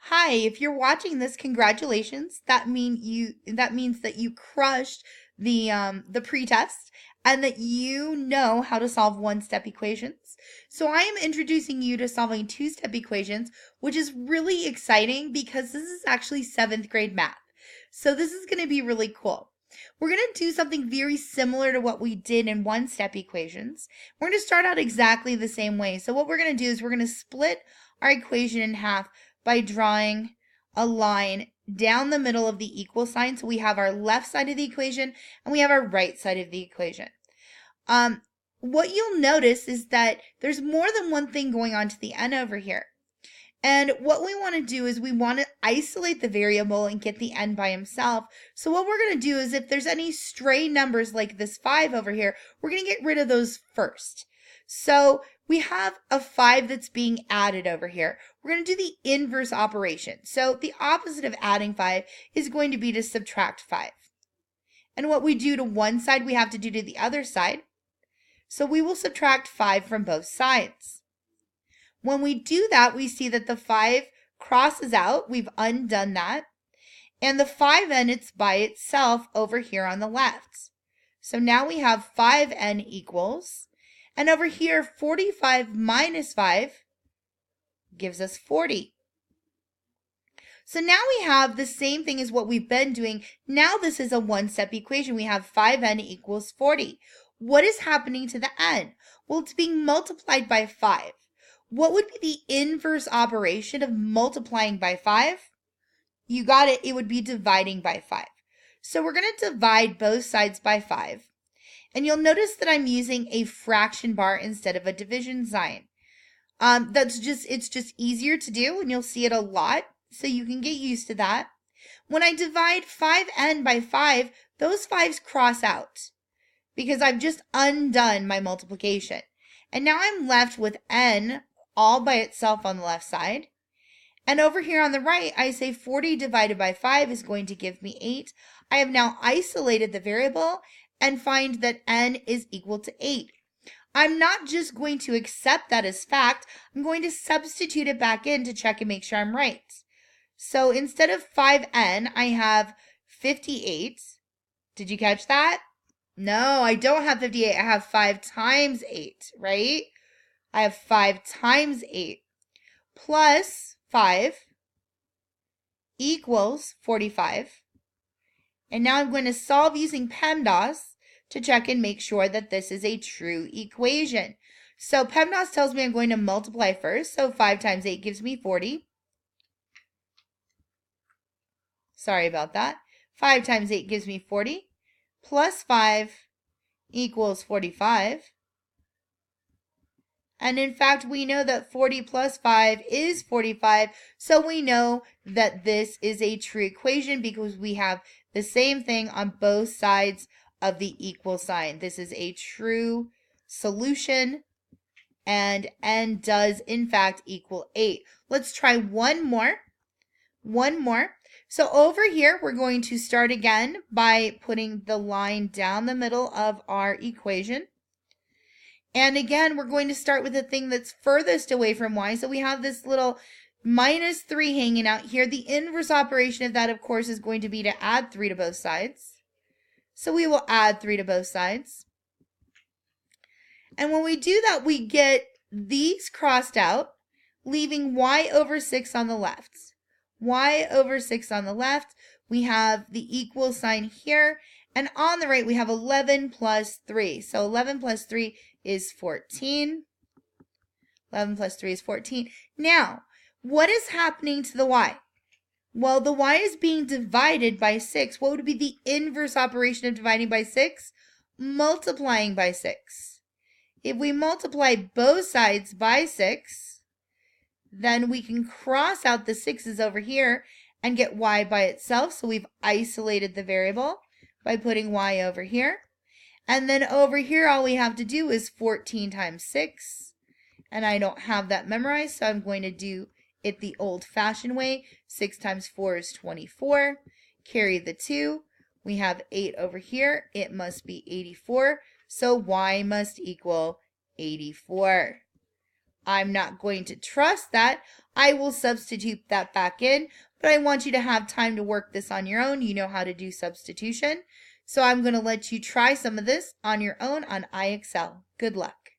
Hi, if you're watching this, congratulations. That means that you crushed the pretest and that you know how to solve one-step equations. So I am introducing you to solving two-step equations, which is really exciting because this is actually 7th grade math. So this is going to be really cool. We're going to do something very similar to what we did in one-step equations. We're going to start out exactly the same way. So what we're going to do is we're going to split our equation in half by drawing a line down the middle of the equal sign. So we have our left side of the equation and we have our right side of the equation. What you'll notice is that there's more than one thing going on to the n over here. And what we want to do is we want to isolate the variable and get the n by himself. So what we're going to do is if there's any stray numbers like this 5 over here, we're going to get rid of those first. So we have a 5 that's being added over here. We're going to do the inverse operation. So the opposite of adding 5 is going to be to subtract 5. And what we do to one side, we have to do to the other side. So we will subtract 5 from both sides. When we do that, we see that the 5 crosses out. We've undone that. And the 5n, it's by itself over here on the left. So now we have 5n equals, and over here, 45 minus 5 gives us 40. So now we have the same thing as what we've been doing. Now this is a one-step equation. We have 5n equals 40. What is happening to the n? Well, it's being multiplied by 5. What would be the inverse operation of multiplying by 5? You got it. It would be dividing by 5. So we're going to divide both sides by 5. And you'll notice that I'm using a fraction bar instead of a division sign. It's just easier to do, and you'll see it a lot, so you can get used to that. When I divide 5n by 5, those 5's cross out because I've just undone my multiplication. And now I'm left with n all by itself on the left side. And over here on the right, I say 40 divided by 5 is going to give me 8. I have now isolated the variable and find that n is equal to 8. I'm not just going to accept that as fact. I'm going to substitute it back in to check and make sure I'm right. So instead of 5n, I have 58. Did you catch that? No, I don't have 58. I have 5 times 8, right? I have 5 times 8 plus 5 equals 45. And now I'm going to solve using PEMDAS to check and make sure that this is a true equation. So PEMDAS tells me I'm going to multiply first. So 5 times 8 gives me 40. Sorry about that. 5 times 8 gives me 40. Plus 5 equals 45. And in fact, we know that 40 plus 5 is 45. So we know that this is a true equation because we have the same thing on both sides of the equal sign. This is a true solution, and n does in fact equal 8. Let's try one more. So over here, we're going to start again by putting the line down the middle of our equation. And again, we're going to start with the thing that's furthest away from y. So we have this little minus 3 hanging out here. The inverse operation of that, of course, is going to be to add 3 to both sides. So we will add 3 to both sides. And when we do that, we get these crossed out, leaving y over 6 on the left. Y over 6 on the left. We have the equal sign here. And on the right, we have 11 plus 3. So 11 plus 3 is 14. 11 plus 3 is 14. Now, what is happening to the y? Well, the y is being divided by 6. What would be the inverse operation of dividing by 6? Multiplying by 6. If we multiply both sides by 6, then we can cross out the 6's over here and get y by itself. So we've isolated the variable by putting y over here. And then over here, all we have to do is 14 times 6. And I don't have that memorized, so I'm going to do it the old-fashioned way. 6 times 4 is 24. Carry the 2. We have 8 over here. It must be 84. So y must equal 84. I'm not going to trust that. I will substitute that back in, but I want you to have time to work this on your own. You know how to do substitution. So I'm going to let you try some of this on your own on iExcel. Good luck.